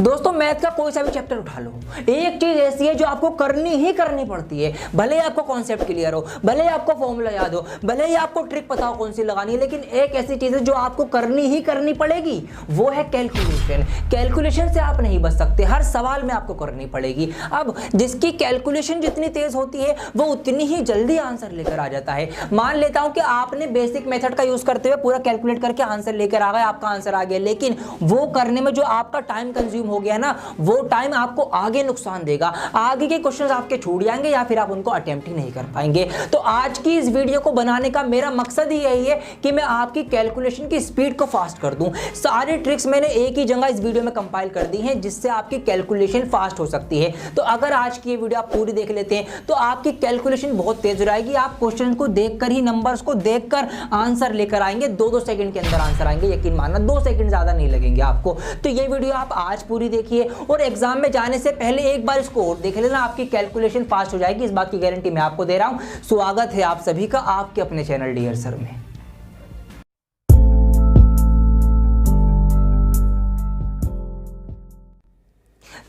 दोस्तों मैथ का कोई सा भी चैप्टर उठा लो, एक चीज ऐसी है जो आपको करनी ही करनी पड़ती है, भले ही आपको कॉन्सेप्ट क्लियर हो, भले ही आपको फॉर्मूला याद हो, भले ही आपको ट्रिक पता हो कौन सी लगानी है, लेकिन एक ऐसी चीज है जो आपको करनी ही करनी पड़ेगी, वो है कैलकुलेशन। कैलकुलेशन से आप नहीं बच सकते, हर सवाल में आपको करनी पड़ेगी। अब जिसकी कैलकुलेशन जितनी तेज होती है वो उतनी ही जल्दी आंसर लेकर आ जाता है। मान लेता हूं कि आपने बेसिक मेथड का यूज करते हुए पूरा कैलकुलेट करके आंसर लेकर आ गए, आपका आंसर आ गया, लेकिन वो करने में जो आपका टाइम कंज्यूम हो गया ना, वो टाइम आपको आगे नुकसान देगा, आगे के क्वेश्चंस आपके छूट जाएंगे या फिर आप उनको अटेम्प्ट ही नहीं कर पाएंगे। तो आज की इस वीडियो को बनाने का मेरा मकसद ही यही है कि मैं आपकी कैलकुलेशन की स्पीड को फास्ट कर दूं। सारी ट्रिक्स मैंने एक ही जगह इस वीडियो में कंपाइल कर दी हैं जिससे आपकी कैलकुलेशन फास्ट हो सकती है। तो अगर आज की ये वीडियो आप पूरी देख लेते हैं तो आपकी कैलकुलेशन बहुत तेज हो जाएगी। आप क्वेश्चन को देखकर ही, नंबर्स को देखकर आंसर लेकर आएंगे, 2-2 सेकंड के अंदर आंसर आएंगे, यकीन मानना 2 सेकंड ज्यादा नहीं लगेंगे आपको। तो ये वीडियो आप आज पूरी देखिए और एग्जाम में जाने से पहले एक बार इसको और देख लेना, आपकी कैलकुलेशन फास्ट हो जाएगी, इस बात की गारंटी मैं आपको दे रहा हूं। स्वागत है आप सभी का आपके अपने चैनल डियर सर में।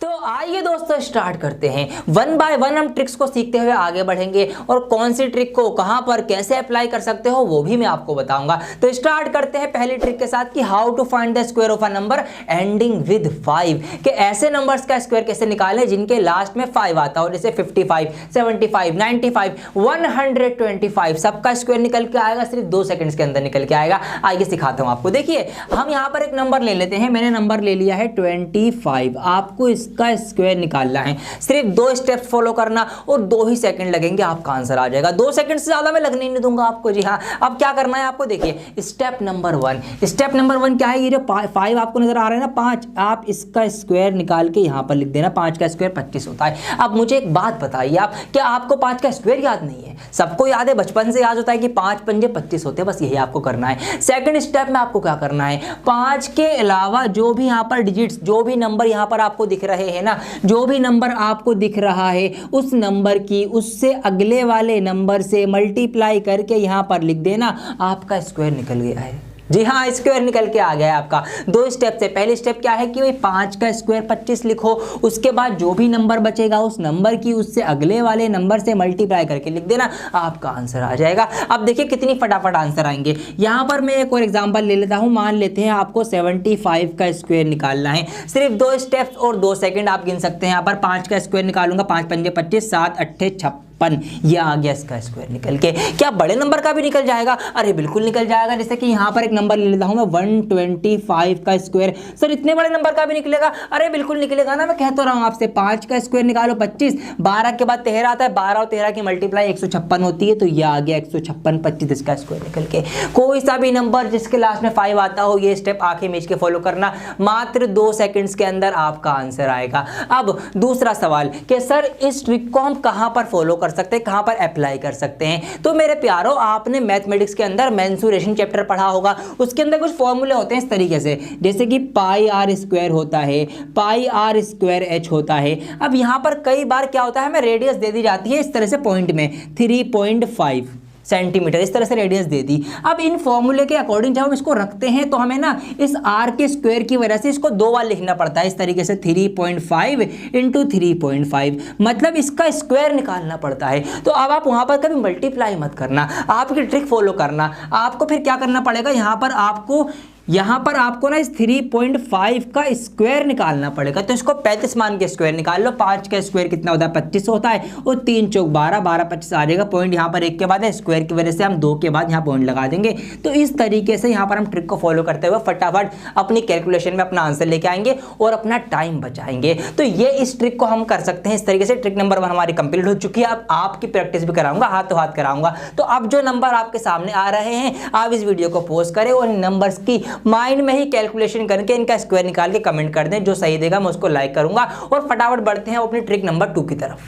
तो आइए दोस्तों स्टार्ट करते हैं। 1 बाय 1 हम ट्रिक्स को सीखते हुए आगे बढ़ेंगे और कौन सी ट्रिक को कहां पर कैसे अप्लाई कर सकते हो वो भी मैं आपको बताऊंगा। तो स्टार्ट करते हैं पहली ट्रिक के साथ कि how to find the square of a number ending with 5, कि ऐसे नंबर्स का स्क्वायर कैसे निकालें जिनके लास्ट में 5 आता हो, जैसे 55, 75, 95, 125, सबका स्क्वायर निकल के आएगा, सिर्फ 2 सेकंड्स के अंदर निकल के आएगा। आइए सिखाता हूं आपको। देखिए हम यहां पर एक नंबर ले लेते हैं, मैंने नंबर ले लिया है 25। आपको इसका स्क्वायर निकालना है, सिर्फ 2 स्टेप्स फॉलो करना और 2 ही सेकंड लगेंगे, आपका आंसर आ जाएगा। 2 सेकंड से ज्यादा मैं लगने नहीं दूंगा आपको। जी हाँ, अब क्या करना है आपको, देखिए स्टेप नंबर 1। स्टेप नंबर 1 क्या है, ये जो 5 आपको नजर आ रहा है ना, 5, आप इसका स्क्वायर निकाल के यहां पर लिख देना। 5 का स्क्वायर 25 होता है। अब मुझे एक बात बताइए आप, क्या आपको 5 का स्क्वायर याद नहीं है? सबको याद है, बचपन से याद होता है कि 5 पंजे 25 होते हैं, बस यही आपको करना है। सेकंड स्टेप में आपको क्या करना है, 5 के अलावा जो भी यहां पर डिजिट्स, जो भी नंबर यहां पर आपको दिख रहे हैं ना, जो भी नंबर आपको दिख रहा है उस नंबर की उससे अगले वाले नंबर से मल्टीप्लाई करके यहां पर लिख देना, आपका स्क्वायर निकल गया है। जी हाँ, स्क्वायर निकल के आ गया है आपका। 2 स्टेप से, पहली स्टेप क्या है कि 5 का स्क्वायर 25 लिखो, उसके बाद जो भी नंबर बचेगा उस नंबर की उससे अगले वाले नंबर से मल्टीप्लाई करके लिख देना, आपका आंसर आ जाएगा। अब देखिए कितनी फटाफट आंसर आएंगे। यहां पर मैं एक और एग्जांपल ले लेता हूं। मान लेते हैं आपको 75 का स्क्वायर निकालना है, सिर्फ 2 स्टेप्स और 2 सेकंड आप गिन सकते हैं। यहां पर 5 का स्क्वायर निकालूंगा, 5 पंजे 25, 7 अट्ठे 56, ये आ गया इसका स्क्वायर निकल के। क्या बड़े नंबर का भी निकल जाएगा? अरे बिल्कुल निकल जाएगा। जैसे कि यहां पर एक नंबर ले लेता हूं मैं, 125 का स्क्वायर। सर इतने बड़े नंबर का भी निकलेगा? अरे बिल्कुल निकलेगा ना, मैं कहता रहा हूं आपसे। 5 का स्क्वायर निकालो 25, 12 के बाद 13 आता है, 12 और 13 की मल्टीप्लाई 156 होती है, तो ये आ गया 156, 25 इसका स्क्वायर निकल के। कोई सा भी नंबर जिसके लास्ट में 5 आता हो, ये स्टेप आंखें मीच के फॉलो करना, मात्र 2 सेकंड्स के अंदर आपका आंसर आएगा। अब दूसरा सवाल कि सर इस ट्रिक को हम कहां पर फॉलो कर सकते हैं, कहां पर अप्लाई कर सकते हैं? तो मेरे प्यारों, आपने मैथमेटिक्स के अंदर मेंसुरेशन चैप्टर पढ़ा होगा, उसके अंदर कुछ फॉर्मूले होते हैं इस तरीके से, जैसे कि पाई आर स्क्वायर होता है, पाई आर स्क्वायर एच होता है। अब यहां पर कई बार क्या होता है, हमें रेडियस दे दी जाती है इस तरह से पॉइंट में 3.5 सेंटीमीटर, इस तरह से रेडियस दे दी। अब इन फॉर्मूले के अकॉर्डिंग जब हम इसको रखते हैं तो हमें ना इस आर के स्क्वायर की वजह से इसको 2 बार लिखना पड़ता है, इस तरीके से 3.5 इंटू 3.5, मतलब इसका स्क्वायर निकालना पड़ता है। तो अब आप वहां पर कभी मल्टीप्लाई मत करना, आपकी ट्रिक फॉलो करना। आपको फिर क्या करना पड़ेगा, यहां पर आपको ना इस 3.5 का स्क्वायर निकालना पड़ेगा। तो इसको 35 मान के स्क्वायर निकाल लो। 5 का स्क्वायर कितना होता है, 25 होता है, और 3 चौक 12, 12 25 आ जाएगा। पॉइंट यहां पर 1 के बाद है, स्क्वायर की वजह से हम 2 के बाद यहां पॉइंट लगा देंगे। तो इस तरीके से यहां पर हम ट्रिक को फॉलो करते हुए फटाफट अपनी कैलकुलेशन में अपना आंसर लेके आएंगे और अपना टाइम बचाएंगे। तो ये इस ट्रिक को हम कर सकते हैं इस तरीके से। ट्रिक नंबर 1 हमारी कंप्लीट हो चुकी है। अब आपकी प्रैक्टिस भी कराऊंगा, हाथों हाथ कराऊंगा। तो अब जो नंबर आपके सामने आ रहे हैं, आप इस वीडियो को पॉज करें और इन नंबर्स की माइंड में ही कैलकुलेशन करके इनका स्क्वायर निकाल के कमेंट कर दें। जो सही देगा मैं उसको लाइक करूंगा। और फटाफट बढ़ते हैं अपनी ट्रिक नंबर 2 की तरफ।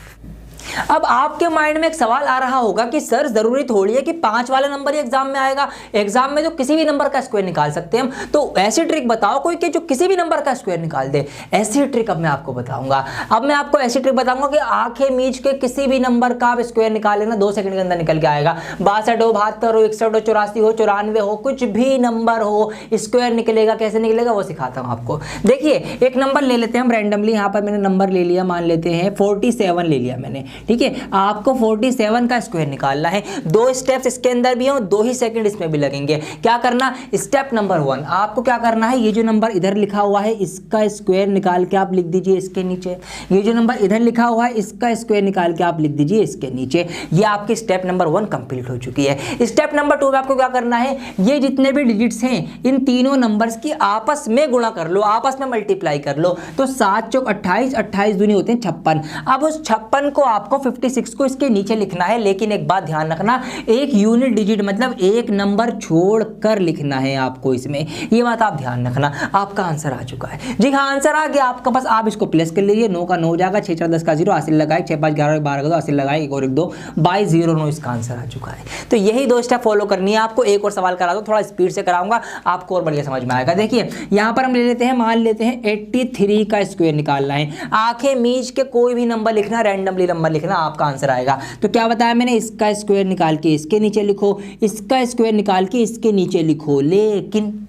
अब आपके माइंड में एक सवाल आ रहा होगा कि सर जरूरी थोड़ी है कि 5 वाला नंबर ही एग्जाम में आएगा, एग्जाम में तो किसी भी नंबर का स्क्वायर निकाल सकते हैं हम, तो ऐसी ट्रिक बताओ कोई कि जो किसी भी नंबर का स्क्वायर निकाल दे। ऐसी ट्रिक अब मैं आपको बताऊंगा। अब मैं आपको ऐसी ट्रिक बताऊंगा कि आंखें मीच के किसी भी नंबर का आप स्क्वायर निकाल लेना, 2 सेकंड के अंदर निकल के आएगा। 62 हो, 72 हो, 61 हो, 84 हो, 94 हो, कुछ भी नंबर हो स्क्वायर निकलेगा। कैसे निकलेगा वो सिखाता हूं आपको। देखिए एक नंबर ले लेते हैं हम रैंडमली, यहां पर मैंने नंबर ले लिया, मान लेते हैं 47 ले लिया मैंने, ठीक है। आपको 47 का स्क्वायर निकालना है। 2 स्टेप्स इसके अंदर भी हैं और 2 ही सेकंड इसमें भी लगेंगे। क्या करना, स्टेप नंबर 1 आपको क्या करना है, ये जो नंबर इधर लिखा हुआ है इसका स्क्वायर निकाल के आप लिख दीजिए इसके नीचे। ये जो नंबर इधर लिखा हुआ है इसका स्क्वायर निकाल के आप लिख दीजिए इसके नीचे। ये आपकी स्टेप नंबर 1 कंप्लीट हो चुकी है। स्टेप नंबर 2 में आपको क्या करना है, ये जितने भी डिजिट्स हैं इन तीनों नंबर्स की आपस में गुणा कर लो, आपस में मल्टीप्लाई कर लो। तो 7 चौक 28, 28 दूनी होते हैं 56। अब उस 56 को आपको 56 को इसके नीचे लिखना है, लेकिन एक बात ध्यान रखना, एक यूनिट डिजिट मतलब एक नंबर छोड़कर लिखना है आपको इसमें, ये बात आप ध्यान रखना। आपका आंसर आ चुका है जी, हाँ आंसर आ गया आपका। बस आप इसको प्लस कर लीजिए, 9 का 9 हो जाएगा, 6 4 10 का 0, 80 लगाए, 6 5 11 12 का 2, 80 लगाए, 1 और 1 2 22 0 9 इसका आंसर आ चुका है। तो यही 2 स्टेप फॉलो करनी है आपको। एक और सवाल करा दो, थोड़ा स्पीड से कराऊंगा, आपको और बढ़िया समझ में आएगा। देखिए यहां पर हम ले लेते हैं, मान लेते हैं 83 का स्क्वायर निकालना है। आंखें मीच के कोई भी नंबर लिखना, रैंडमली नंबर लिखना, आपका आंसर आएगा। तो क्या बताया मैंने, इसका स्क्वायर निकाल के इसके नीचे लिखो, इसका स्क्वायर निकाल के इसके नीचे लिखो। लेकिन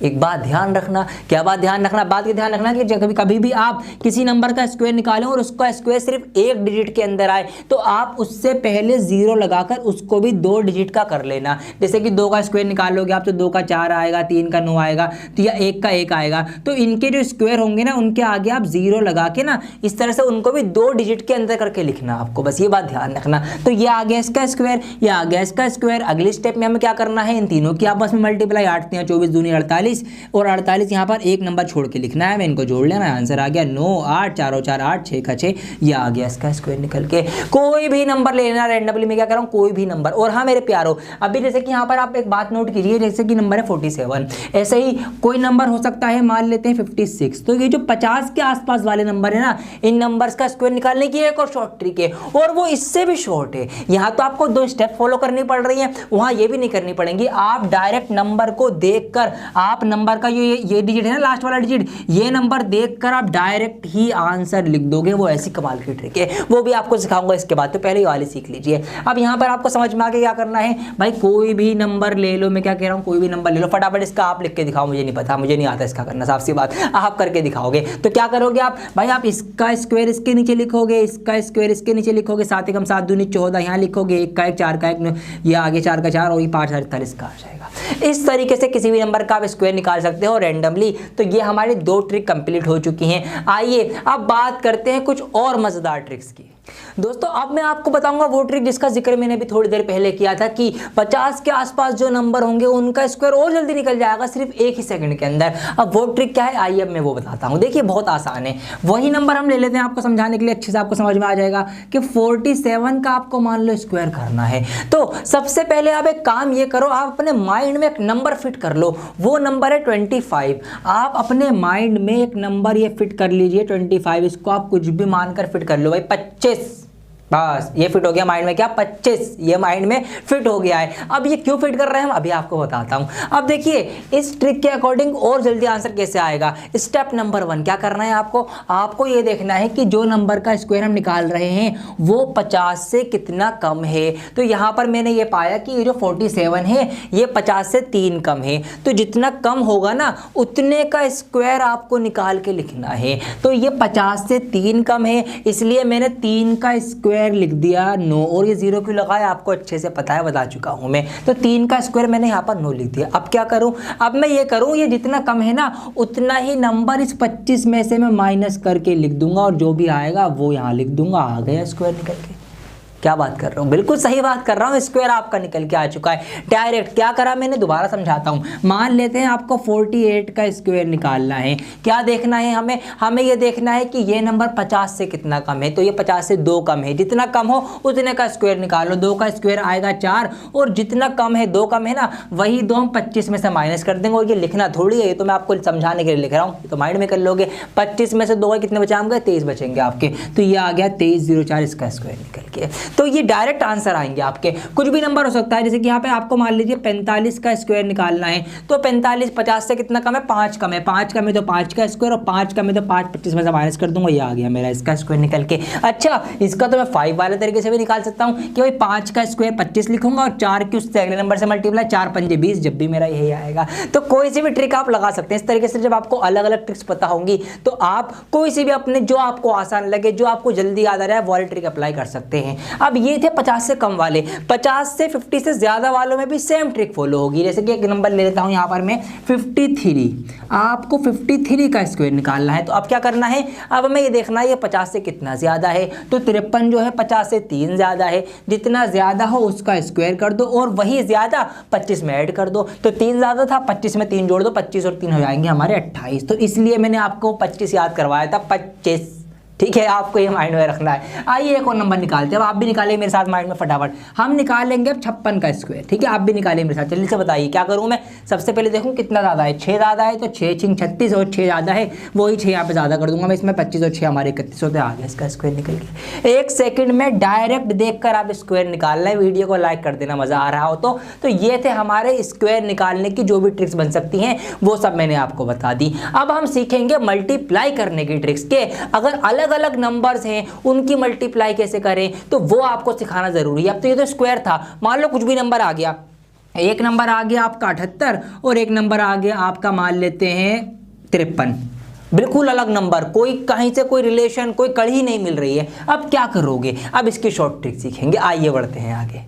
एक बात ध्यान रखना, क्या बात ध्यान रखना, बात ये ध्यान रखना कि जब कभी भी आप किसी नंबर का स्क्वायर निकालें और उसका स्क्वायर सिर्फ एक डिजिट के अंदर आए तो आप उससे पहले 0 लगाकर उसको भी 2 डिजिट का कर लेना। जैसे कि 2 का स्क्वायर निकालोगे आप तो 2 का 4 आएगा, 3 का 9 आएगा, तो या 1 का 1 आएगा। तो इनके जो स्क्वायर होंगे ना उनके आगे आप 0 लगा के ना इस तरह से उनको भी 2 डिजिट के अंदर करके लिखना आपको, बस ये बात ध्यान रखना। तो ये आ गया इसका स्क्वायर, ये आ गया इसका स्क्वायर। अगली स्टेप में हमें क्या करना है, इन तीनों की आपस में मल्टीप्लाई, 8 3 24 दूनी 48 और 48 यहाँ पर एक नंबर छोड़ के लिखना है, मैं इनको जोड़ लेना, आंसर आ गया 9 8 4 4 8 6 का 6, ये आ गया इसका स्क्वायर निकल के। कोई भी नंबर लेना रैंडमली, मैं क्या कर रहा हूँ कोई भी नंबर। और हाँ मेरे प्यारो, अभी जैसे कि यहाँ पर आप एक बात नोट कीजिए, जैसे कि नंबर है 47, ऐसे ही कोई नंबर हो सकता है, मान लेते हैं 56। तो ये जो 50 के आसपास वाले नंबर है ना, इन नंबर्स का स्क्वायर निकालने की एक और शॉर्ट ट्रिक है, और वो इससे भी शॉर्ट है। यहाँ तो आपको 2 स्टेप फॉलो करनी पड़ रही है, वहाँ ये भी नहीं करनी पड़ेंगी। आप डायरेक्ट नंबर को देखकर, आप नंबर का ये डिजिट है ना लास्ट वाला डिजिट, ये नंबर देखकर आप डायरेक्ट ही आंसर लिख दोगे। वो ऐसी कमाल की ट्रिक है, वो भी आपको सिखाऊंगा इसके बाद, तो पहले ये वाली सीख लीजिए। अब यहाँ पर आपको समझ में आ गया क्या करना है भाई, कोई भी नंबर ले लो, मैं क्या कह रहा हूँ कोई भी नंबर ले लो, फटाफट इसका आप लिख के दिखाओ। मुझे नहीं पता, मुझे नहीं आता इसका करना, साफ सी बात, आप करके दिखाओगे। तो क्या करोगे आप भाई, आप इसका स्क्वायर इसके नीचे लिखोगे, इसका स्क्वायर इसके नीचे लिखोगे, 7 एकम 7 दूनी 14 यहाँ लिखोगे, 1 का 1 4 का 1, ये आगे 4 का 4 और ये 5 48 का आ जाएगा। इस तरीके से किसी भी नंबर का आप स्क्वायर निकाल सकते हो रैंडमली। तो ये हमारी 2 ट्रिक कंप्लीट हो चुकी हैं। आइए अब बात करते हैं कुछ और मजेदार ट्रिक्स की। दोस्तों अब मैं आपको बताऊंगा वो ट्रिक जिसका जिक्र मैंने भी थोड़ी देर पहले किया था कि 50 के आसपास जो नंबर होंगे उनका स्क्वायर और जल्दी निकल जाएगा सिर्फ 1 ही सेकंड के अंदर। अब वो ट्रिक क्या है, आइए अब मैं वो बताता हूं। देखिए बहुत आसान है, वही नंबर हम ले लेते हैं आपको समझाने के लिए, अच्छे से आपको समझ में आ जाएगा कि 47 का आपको मान लो स्क्वायर करना है। तो सबसे पहले आप एक काम ये करो, आप अपने माइंड में एक नंबर फिट कर लो, वो नंबर है 25। आप अपने माइंड में एक नंबर ये फिट कर लीजिए 25, इसको आप कुछ भी मानकर फिट कर लो भाई, 25 बस ये फिट हो गया माइंड में, क्या 25 ये माइंड में फिट हो गया है। अब ये क्यों फिट कर रहे हैं हम अभी आपको बताता हूं। अब देखिए इस ट्रिक के अकॉर्डिंग और जल्दी आंसर कैसे आएगा। स्टेप नंबर 1 क्या करना है आपको ये देखना है कि जो नंबर का स्क्वायर हम निकाल रहे हैं वो 50 से कितना कम है। तो यहां पर मैंने ये पाया कि ये जो 47 है ये 50 से 3 कम है, तो जितना कम होगा ना उतने का स्क्वायर आपको निकाल के लिखना है। तो ये 50 से 3 कम है, इसलिए मैंने 3 का स्क्वायर लिख दिया 9, और ये 0 क्यों लगाया आपको अच्छे से पता है, बता चुका हूं मैं। तो 3 का स्क्वायर मैंने यहाँ पर 9 लिख दिया। अब क्या करूं, अब मैं ये करूं, ये जितना कम है ना उतना ही नंबर इस 25 में से मैं माइनस करके लिख दूंगा, और जो भी आएगा वो यहाँ लिख दूंगा, आ गया स्क्वायर निकल के। क्या बात कर रहा हूँ, बिल्कुल सही बात कर रहा हूँ, स्क्वायर आपका निकल के आ चुका है डायरेक्ट। क्या करा मैंने, दोबारा समझाता हूँ। मान लेते हैं आपको 48 का स्क्वायर निकालना है। क्या देखना है हमें, हमें ये देखना है कि ये नंबर 50 से कितना कम है, तो ये 50 से 2 कम है, जितना कम हो उतने का स्क्वायर निकालो। 2 का स्क्वायर आएगा 4, और जितना कम है 2 कम है ना, वही 2 हम 25 में से माइनस कर देंगे। और ये लिखना थोड़ी है, ये तो मैं आपको समझाने के लिए लिख रहा हूँ, तो माइंड में कर लोगे। 25 में से 2 कितने बचाएंगे, 23 बचेंगे आपके, तो ये आ गया 2304 इसका स्क्वायर निकल के। तो ये डायरेक्ट आंसर आएंगे आपके। कुछ भी नंबर हो सकता है, जैसे कि यहाँ पे आपको मान लीजिए 45 का स्क्वायर निकालना है, तो 45 50 से कितना कम है, 5 कम है, 5 कम है तो 5 का स्क्वायर, और 5 कम है तो 5 25 में से माइनस कर दूंगा, ये आ गया मेरा इसका स्क्वायर निकल के। अच्छा, इसका तो मैं 5 वाले तरीके से भी निकाल सकता हूँ कि भाई 5 का स्क्वायर 25 लिखूंगा और 4 की उससे अगले नंबर से मल्टीप्लाई, 4 पंजे 20, जब भी मेरा यही आएगा। तो कोई सी भी ट्रिक आप लगा सकते हैं इस तरीके से। जब आपको अलग अलग ट्रिक्स पता होंगी तो आप कोई सी भी अपने जो आपको आसान लगे, जो आपको जल्दी याद आ रहा है, वो वाली ट्रिक अप्लाई कर सकते हैं। अब ये थे 50 से कम वाले। 50 से 50 से ज्यादा वालों में भी सेम ट्रिक फॉलो होगी। जैसे कि एक नंबर ले लेता हूं यहां पर मैं 53, आपको 53 का स्क्वायर निकालना है। तो अब क्या करना है, अब हमें ये देखना है ये 50 से कितना ज्यादा है, तो 53 जो है 50 से 3 ज्यादा है। जितना ज्यादा हो उसका स्क्वायर कर दो, और वही ज्यादा 25 में ऐड कर दो। तो 3 ज्यादा था, 25 में 3 जोड़ दो, 25 और 3 हो जाएंगे हमारे 28। तो इसलिए मैंने आपको 25 याद करवाया था, 25। ठीक है, आपको ये माइंड में रखना है। आइए एक और नंबर निकालते हैं। अब आप भी निकालिए मेरे साथ माइंड में फटाफट। हम निकालेंगे अब 56 का स्क्वायर। ठीक है, आप भी निकालिए मेरे साथ। जल्दी से बताइए क्या करूं मैं। सबसे पहले देखूं कितना ज़्यादा है, 6 ज़्यादा है, तो 6 छिंग 36, और 6 ज़्यादा है, वही 6 यहाँ पे ज़्यादा कर दूंगा मैं। इसमें 25 और 6 हमारे 31 होते, आ गया इसका स्क्वायर निकल के। 1 सेकंड में डायरेक्ट देखकर आप स्क्वायर निकालना है। वीडियो को लाइक कर देना मज़ा आ रहा हो तो ये थे हमारे स्क्वायर निकालने की जो भी ट्रिक्स बन सकती हैं, वो सब मैंने आपको बता दी। अब हम सीखेंगे मल्टीप्लाई करने की ट्रिक्स के। अगर अलग अलग नंबर्स हैं उनकी मल्टीप्लाई कैसे करें, तो वो आपको सिखाना जरूरी है। अब तो ये तो स्क्वायर था, मान लो कुछ भी नंबर आ गया, एक नंबर आ गया आपका 78 और एक नंबर आ गया आपका मान लेते हैं 53, बिल्कुल अलग नंबर, कोई कहीं से कोई रिलेशन, कोई कड़ी नहीं मिल रही है। अब क्या करोगे, अब इसकी शॉर्ट ट्रिक सीखेंगे। आइए बढ़ते हैं आगे।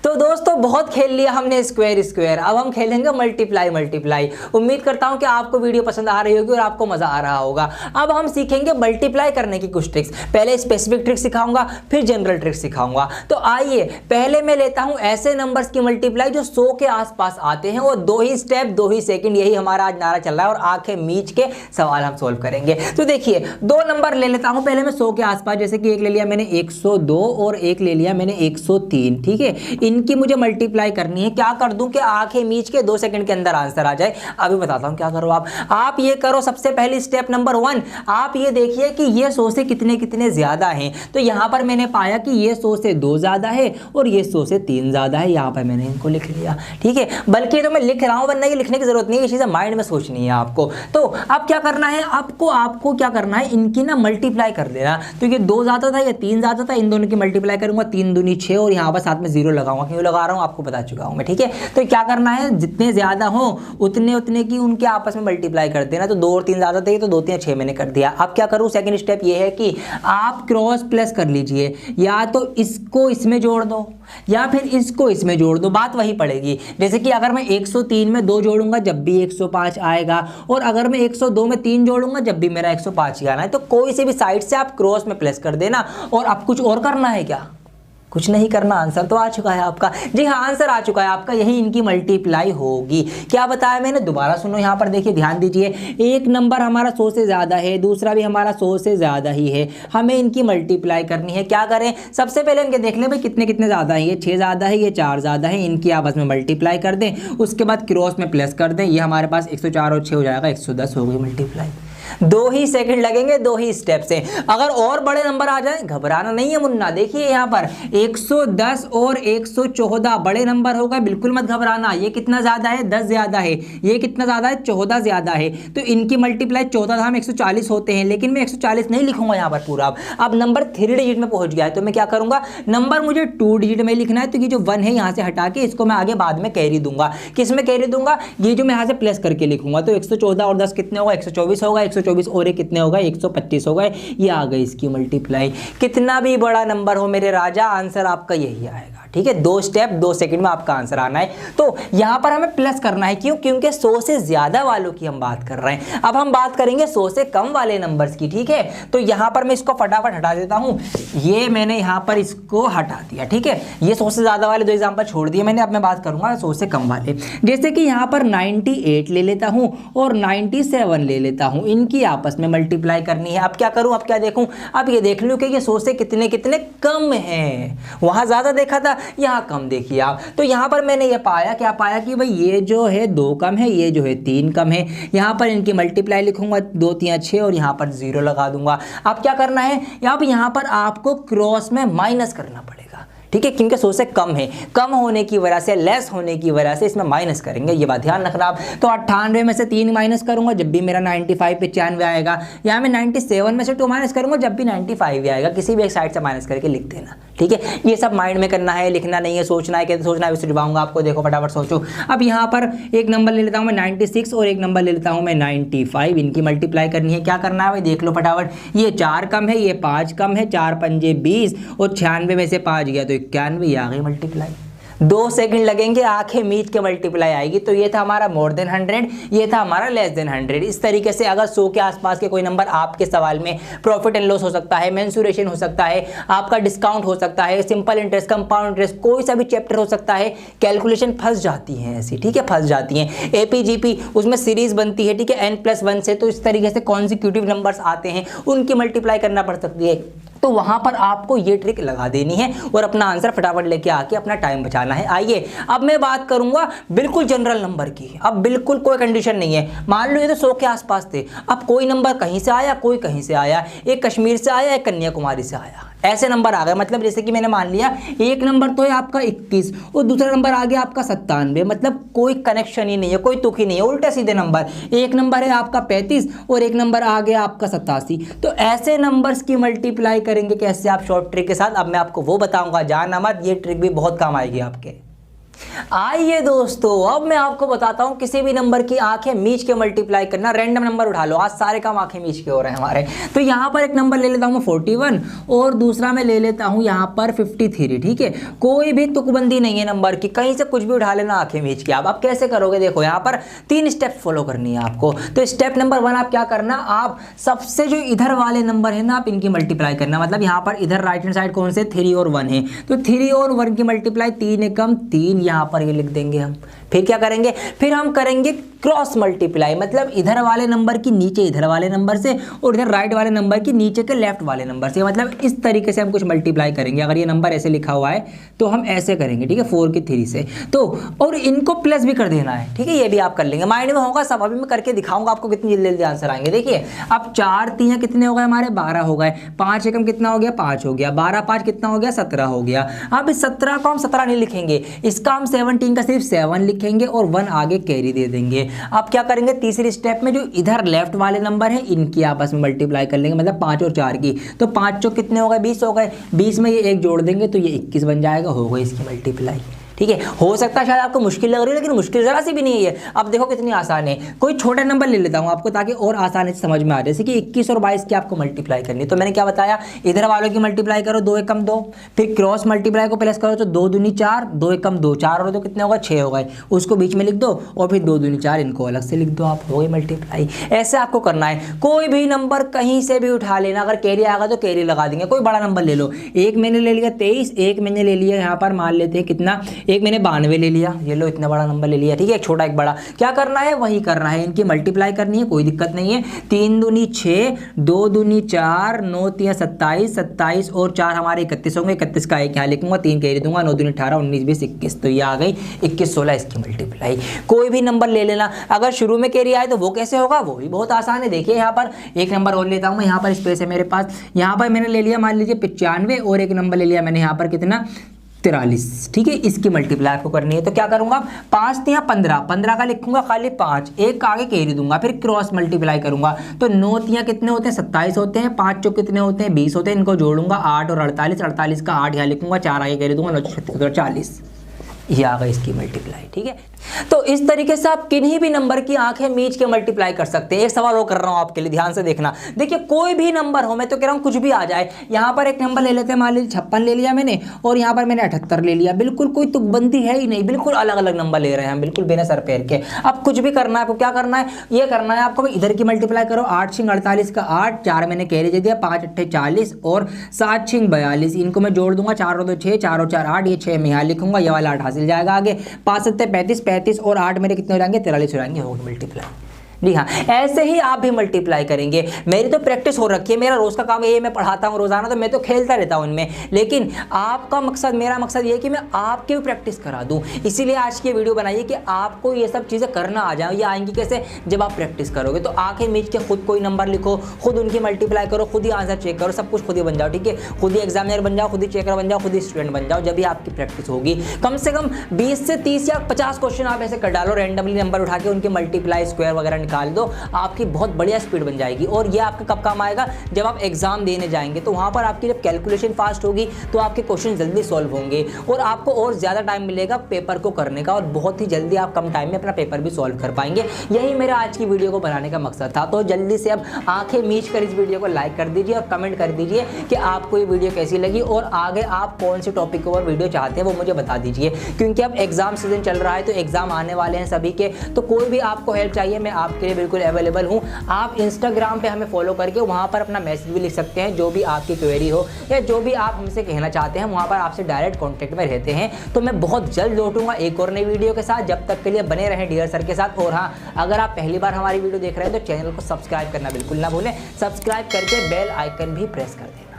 तो दोस्तों बहुत खेल लिया हमने स्क्वायर, अब हम खेलेंगे मल्टीप्लाई। उम्मीद करता हूं कि आपको वीडियो पसंद आ रही होगी और आपको मजा आ रहा होगा। अब हम सीखेंगे मल्टीप्लाई करने की कुछ ट्रिक्स। पहले स्पेसिफिक ट्रिक सिखाऊंगा, फिर जनरल ट्रिक सिखाऊंगा। तो आइए पहले मैं लेता हूं ऐसे नंबर्स की मल्टीप्लाई जो 100 के आसपास आते हैं, और 2 ही स्टेप 2 ही सेकंड, यही हमारा आज नारा चल रहा है, और आंखें मीच के सवाल हम सोल्व करेंगे। तो देखिए 2 नंबर ले लेता हूं पहले मैं 100 के आसपास। जैसे कि एक ले लिया मैंने 102 और एक ले लिया मैंने 103। ठीक है, इनकी मुझे मल्टीप्लाई करनी है। क्या कर दूं कि आंखें मीच के 2 सेकंड के अंदर आंसर आ जाए। अभी बताता हूं क्या करो आप ये करो। सबसे पहले स्टेप नंबर 1, आप ये देखिए कि ये 100 से कितने कितने ज्यादा हैं। तो यहां पर मैंने पाया कि ये 100 से 2 ज्यादा है और ये 100 से 3 ज्यादा है। यहां पर मैंने इनको लिख लिया। ठीक है, बल्कि तो मैं लिख रहा हूं, वरना ये लिखने की जरूरत नहीं है, ये चीजें माइंड में सोचनी है आपको। तो अब क्या करना है, आपको क्या करना है, इनकी ना मल्टीप्लाई कर देना। तो ये 2 ज्यादा था, ये 3 ज्यादा था, इन दोनों की मल्टीप्लाई करूंगा। 3 दूनी 6, और यहां पर साथ में 0 लगाऊंगा। क्यों लगा रहा हूं आपको बता चुका हूं मैं। ठीक है, तो क्या करना है, जितने ज्यादा हो उतने की उनके आपस में मल्टीप्लाई कर देना। तो 2 और 3 ज्यादा थे, तो 2 3 6 मैंने कर दिया। अब क्या करूं, सेकंड स्टेप ये है कि आप क्रॉस प्लस कर लीजिए। या तो इसको इसमें जोड़ दो या फिर इसको इसमें जोड़ दो, बात वही पड़ेगी। जैसे कि अगर मैं 103 में 2 जोड़ूंगा जब भी 105 आएगा, और अगर मैं 102 में 3 जोड़ूंगा जब भी मेरा 105 ही आना है। तो कोई से भी साइड से आप क्रॉस में प्लस कर देना। और अब कुछ और करना है क्या, कुछ नहीं करना, आंसर तो आ चुका है आपका। जी हाँ, आंसर आ चुका है आपका, यही इनकी मल्टीप्लाई होगी। क्या बताया मैंने, दोबारा सुनो, यहाँ पर देखिए, ध्यान दीजिए। एक नंबर हमारा 100 से ज़्यादा है, दूसरा भी हमारा 100 से ज़्यादा ही है, हमें इनकी मल्टीप्लाई करनी है। क्या करें, सबसे पहले इनके देख लें भाई कितने कितने ज़्यादा है। ये 6 ज़्यादा है, ये 4 ज़्यादा है, इनकी आपस में मल्टीप्लाई कर दें। उसके बाद क्रॉस में प्लस कर दें। ये हमारे पास 104 और 6 हो जाएगा, 110 हो गई मल्टीप्लाई। 2 ही सेकंड लगेंगे, 2 ही स्टेप से। अगर और बड़े नंबर आ जाए, घबराना नहीं है मुन्ना। देखिए यहाँ पर 110 और 114 बड़े नंबर हो गए, बिल्कुल मत घबराना। ये कितना ज्यादा है, 10 ज्यादा है। ये कितना ज्यादा है, 14 ज्यादा है। तो इनकी मल्टीप्लाई 14 था, हम 140 होते हैं, लेकिन मैं 140 नहीं लिखूंगा यहाँ पर पूरा। अब नंबर 3 डिजिट में पहुंच गया है, तो मैं क्या करूंगा, नंबर मुझे 2 डिजिट में लिखना है। तो ये जो 1 है यहाँ से हटा के इसको मैं आगे बाद में कैरी दूंगा। किस में कैरी दूंगा, ये जो मैं यहाँ से प्लस करके लिखूंगा। तो 114 और 10 कितने होगा, 124 होगा। 124 और एक कितने होगा, 125 हो गए। ये आ गई इसकी मल्टीप्लाई। कितना भी बड़ा नंबर हो मेरे राजा, आंसर आपका यही आएगा। ठीक है, 2 स्टेप 2 सेकंड में आपका आंसर आना है। तो यहाँ पर हमें प्लस करना है, क्यों? क्योंकि 100 से ज्यादा वालों की हम बात कर रहे हैं। अब हम बात करेंगे 100 से कम वाले नंबर्स की, ठीक है। तो यहाँ पर मैं इसको फटाफट हटा देता हूँ, ये मैंने यहाँ पर इसको हटा दिया, ठीक है। ये 100 से ज्यादा वाले 2 एग्जाम्पल छोड़ दिए मैंने। अब मैं बात करूंगा 100 से कम वाले, जैसे कि यहाँ पर 98 ले लेता हूँ और 97 ले लेता हूँ, इनकी आपस में मल्टीप्लाई करनी है। अब क्या करूँ, अब क्या देखूँ, अब ये देख लूँ कि ये 100 से कितने कितने कम है। वहाँ ज़्यादा देखा था, यहाँ कम देखिए आप। तो यहाँ पर मैंने ये पाया, क्या पाया कि भाई ये जो है 2 कम है, ये जो है 3 कम है। यहाँ पर इनकी मल्टीप्लाई लिखूंगा, 2 3 6 और यहाँ पर 0 लगा दूंगा। अब क्या करना है, अब यहाँ पर आपको क्रॉस में माइनस करना पड़ेगा, ठीक है, क्योंकि 100 से कम है, कम होने की वजह से, लेस होने की वजह से इसमें माइनस करेंगे, ये बात ध्यान रखना आप। तो 98 में से 3 माइनस करूंगा जब भी मेरा 95 95 आएगा। यहाँ मैं 97 में से 2 माइनस करूंगा जब भी 95 आएगा। किसी भी एक साइड से माइनस करके लिख देना, ठीक है। ये सब माइंड में करना है, लिखना नहीं है, सोचना है, कैसे सोचना है उसे दिखाऊंगा आपको। देखो फटाफट सोचो। अब यहाँ पर एक नंबर ले लेता हूँ मैं 96 और एक नंबर ले लेता हूँ मैं 95, इनकी मल्टीप्लाई करनी है। क्या करना है भाई, देख लो फटाफट। ये 4 कम है, ये 5 कम है, 4 पंजे 20 और 96 में से 5 गया तो 91, आ गई मल्टीप्लाई। 2 सेकंड लगेंगे, आंखें मीच के मल्टीप्लाई आएगी। तो ये था हमारा मोर देन 100, ये था हमारा लेस देन 100। इस तरीके से अगर 100 के आसपास के कोई नंबर आपके सवाल में, प्रॉफिट एंड लॉस हो सकता है, मेंसुरेशन हो सकता है, आपका डिस्काउंट हो सकता है, सिंपल इंटरेस्ट, कंपाउंड इंटरेस्ट, कोई सा भी चैप्टर हो सकता है, कैलकुलेशन फंस जाती है ऐसी, ठीक है, फंस जाती हैं। एपीजीपी उसमें सीरीज बनती है, ठीक है, n+1 से। तो इस तरीके से कॉन्सिक्यूटिव नंबर्स आते हैं, उनकी मल्टीप्लाई करना पड़ सकती है। तो वहां पर आपको ये ट्रिक लगा देनी है और अपना आंसर फटाफट लेके आके अपना टाइम बचाना है। आइए अब मैं बात करूंगा बिल्कुल जनरल नंबर की। अब बिल्कुल कोई कंडीशन नहीं है, मान लो ये तो 100 के आसपास थे, अब कोई नंबर कहीं से आया, कोई कहीं से आया, एक कश्मीर से आया, एक कन्याकुमारी से आया, ऐसे नंबर आ गए। मतलब जैसे कि मैंने मान लिया एक नंबर तो है आपका 21 और दूसरा नंबर आ गया आपका 97, मतलब कोई कनेक्शन ही नहीं है, कोई तुक ही नहीं है, उल्टे सीधे नंबर। एक नंबर है आपका 35 और एक नंबर आ गया आपका 87। तो ऐसे नंबर्स की मल्टीप्लाई करेंगे कैसे आप शॉर्ट ट्रिक के साथ, अब मैं आपको वो बताऊंगा, जानना मत, ये ट्रिक भी बहुत काम आएगी आपके। आइए दोस्तों अब मैं आपको बताता हूं किसी भी नंबर की आंखें मीच के मल्टीप्लाई करना। रैंडम नंबर उठा लो, आज सारे काम आंखें मीच के हो रहे हैं हमारे। तो यहां पर एक नंबर ले लेता हूं मैं 41 और दूसरा मैं ले लेता हूं यहां पर 53, ठीक है। कोई भी तुकबंदी नहीं है नंबर की, कहीं से कुछ भी उठा लेना आंखें मीच के। आप कैसे करोगे, देखो यहां पर 3 स्टेप फॉलो करनी है आपको। तो स्टेप नंबर 1 आप क्या करना, आप सबसे जो इधर वाले नंबर है ना, आप इनकी मल्टीप्लाई करना। मतलब यहां पर इधर राइट हैंड साइड कौन से, 3 और 1 है, तो 3 और 1 की मल्टीप्लाई, 3 एकम 3, यहां पर ये लिख देंगे हम। फिर क्या करेंगे, फिर हम करेंगे क्रॉस मल्टीप्लाई, मतलब इधर वाले नंबर की नीचे इधर वाले नंबर से और इधर राइट वाले नंबर की नीचे के लेफ्ट वाले नंबर से। मतलब इस तरीके से हम कुछ मल्टीप्लाई करेंगे। अगर ये नंबर ऐसे लिखा हुआ है तो हम ऐसे करेंगे, ठीक है, 4 की 3 से। तो और इनको प्लस भी कर देना है, ठीक है, ये भी आप कर लेंगे, माइंड में होगा सब। अभी मैं करके दिखाऊंगा आपको कितनी जल्दी जल्दी आंसर आएंगे। देखिए अब 4 3 कितने हो गए हमारे, 12 हो गए, 5 एकम कितना हो गया, 5 हो गया, 12 5 कितना हो गया, 17 हो गया। अब इस 17 को हम 17 नहीं लिखेंगे, इसका हम 17 का सिर्फ 7 लिखेंगे और 1 आगे कैरी दे देंगे। अब क्या करेंगे, तीसरी स्टेप में जो इधर लेफ्ट वाले नंबर है इनकी आपस में मल्टीप्लाई कर लेंगे, मतलब 5 और 4 की। तो 5 चौक कितने हो गए, 20 हो गए, 20 में ये 1 जोड़ देंगे तो ये 21 बन जाएगा, हो गई इसकी मल्टीप्लाई। ठीक है, हो सकता है शायद आपको मुश्किल लग रही है, लेकिन मुश्किल जरा सी भी नहीं है। अब देखो कितनी आसान है। कोई छोटा नंबर ले लेता हूं आपको ताकि और आसानी से समझ में आ जाए। जैसे कि 21 और 22 की आपको मल्टीप्लाई करनी है, तो मैंने क्या बताया, इधर वालों की मल्टीप्लाई करो, 2 एकम 2, फिर क्रॉस मल्टीप्लाई को प्लस करो तो 2 दूनी 4, 2 एकम 2, 4 और 2 कितने होगा, 6 हो गए, उसको बीच में लिख दो और फिर 2 दूनी 4 इनको अलग से लिख दो, आप हो गई मल्टीप्लाई। ऐसे आपको करना है। कोई भी नंबर कहीं से भी उठा लेना, अगर कैरी आएगा तो कैरी लगा देंगे। कोई बड़ा नंबर ले लो, एक मैंने ले लिया 23, एक मैंने ले लिया यहाँ पर मान लेते हैं कितना, एक मैंने 92 ले लिया, ये लो इतना बड़ा नंबर ले लिया, ठीक है, एक छोटा एक बड़ा। क्या करना है, वही करना है, इनकी मल्टीप्लाई करनी है, कोई दिक्कत नहीं है। 3 दूनी 6, 2 दूनी 4, 9 3 27, 27 और 4 हमारे 31 होंगे, 31 का एक यहाँ लिखूंगा, 3 कैरी दूंगा, 9 दूनी 18, 19 20 21, तो ये आ गई 21 16 इसकी मल्टीप्लाई। कोई भी नंबर ले लेना, अगर शुरू में कैरी आए तो वो कैसे होगा, वो भी बहुत आसान है। देखिए यहाँ पर एक नंबर और लेता हूँ मैं, यहाँ पर स्पेस है मेरे पास, यहाँ पर मैंने ले लिया मान लीजिए 95 और एक नंबर ले लिया मैंने यहाँ पर कितना 43, ठीक है, इसकी मल्टीप्लाई आपको करनी है। तो क्या करूंगा, 5 3 15, 15 का लिखूंगा खाली 5, एक का आगे कैरी दूंगा, फिर क्रॉस मल्टीप्लाई करूंगा तो 9 3 कितने होते हैं, 27 होते हैं, 5 चौक कितने होते हैं, 20 होते हैं, इनको जोड़ूंगा 8 और 48, 48 का 8 यहाँ लिखूंगा, 4 आगे कैरी दूंगा, 9 36 और 40। ये आ गई इसकी मल्टीप्लाई, ठीक है। तो इस तरीके से आप किन्हीं भी नंबर की आंखें मीच के मल्टीप्लाई कर सकते हैं। एक सवाल और कर रहा हूं आपके लिए, ध्यान से देखना। देखिए कोई भी नंबर हो, मैं तो कह रहा हूं कुछ भी आ जाए। यहां पर एक नंबर ले लेते हैं, मान लीजिए 56 ले लिया मैंने, और यहां पर मैंने 78 ले लिया। बिल्कुल कोई तुकबंदी है ही नहीं, बिल्कुल अलग अलग नंबर ले रहे हैं हम, बिल्कुल बिना सर पैर के। अब कुछ भी करना है आपको, क्या करना है, ये करना है आपको, इधर की मल्टीप्लाई करो। 8 6 48 का 8, 4 मैंने कैरी दे दिया, 5 8 40 और 7 6 42। इनको मैं जोड़ दूंगा, 4 और 2 6, 4 और 4 8, ये 6 मैं यहाँ लिखूंगा, ये वाला 8 हासिल जाएगा आगे। 5 7 35, 35 और 8 मेरे कितने हो जाएंगे, 43 हो जाएंगे, होगा मल्टीप्लाई। जी हाँ, ऐसे ही आप भी मल्टीप्लाई करेंगे। मेरी तो प्रैक्टिस हो रखी है, मेरा रोज का काम ये, मैं पढ़ाता हूँ रोजाना, तो मैं तो खेलता रहता हूँ इनमें। लेकिन आपका मकसद, मेरा मकसद ये है कि मैं आपकी भी प्रैक्टिस करा दूँ। इसीलिए आज की वीडियो बनाइए कि आपको ये सब चीज़ें करना आ जाए। ये आएंगी कैसे, जब आप प्रैक्टिस करोगे। तो आंखें मीच के खुद कोई नंबर लिखो, खुद उनकी मल्टीप्लाई करो, खुद ही आंसर चेक करो, सब कुछ खुद ही बन जाओ, ठीक है। खुद ही एग्जामिनर बन जाओ, खुद ही चेकर बन जाओ, खुद ही स्टूडेंट बन जाओ। जब भी आपकी प्रैक्टिस होगी, कम से कम 20 से 30 या 50 क्वेश्चन आप ऐसे कर डालो, रैंडमली नंबर उठा के उनके मल्टीप्लाई स्क्वायर वगैरह निकाल दो, आपकी बहुत बढ़िया स्पीड बन जाएगी। और ये आपके कब काम आएगा, जब आप एग्जाम देने जाएंगे, तो वहां पर आपकी जब कैलकुलेशन फास्ट होगी तो आपके क्वेश्चन जल्दी सॉल्व होंगे और आपको और ज्यादा टाइम मिलेगा पेपर को करने का, और बहुत ही जल्दी आप कम टाइम में अपना पेपर भी सॉल्व कर पाएंगे। यही मेरा आज की वीडियो को बनाने का मकसद था। तो जल्दी से अब आंखें मीच कर इस वीडियो को लाइक कर दीजिए और कमेंट कर दीजिए कि आपको ये वीडियो कैसी लगी, और आगे आप कौन से टॉपिक के ऊपर वीडियो चाहते हैं वो मुझे बता दीजिए। क्योंकि अब एग्जाम सीजन चल रहा है, तो एग्जाम आने वाले हैं सभी के, तो कोई भी आपको हेल्प चाहिए, मैं आपके लिए बिल्कुल अवेलेबल हूँ। आप इंस्टाग्राम पे हमें फॉलो करके वहाँ पर अपना मैसेज भी लिख सकते हैं, जो भी आपकी क्वेरी हो या जो भी आप हमसे कहना चाहते हैं, वहाँ पर आपसे डायरेक्ट कॉन्टैक्ट में रहते हैं। तो मैं बहुत जल्द लौटूंगा एक और नई वीडियो के साथ। जब तक के लिए बने रहें डियर सर के साथ। और हाँ, अगर आप पहली बार हमारी वीडियो देख रहे हैं तो चैनल को सब्सक्राइब करना बिल्कुल ना भूलें। सब्सक्राइब करके बेल आइकन भी प्रेस कर दें।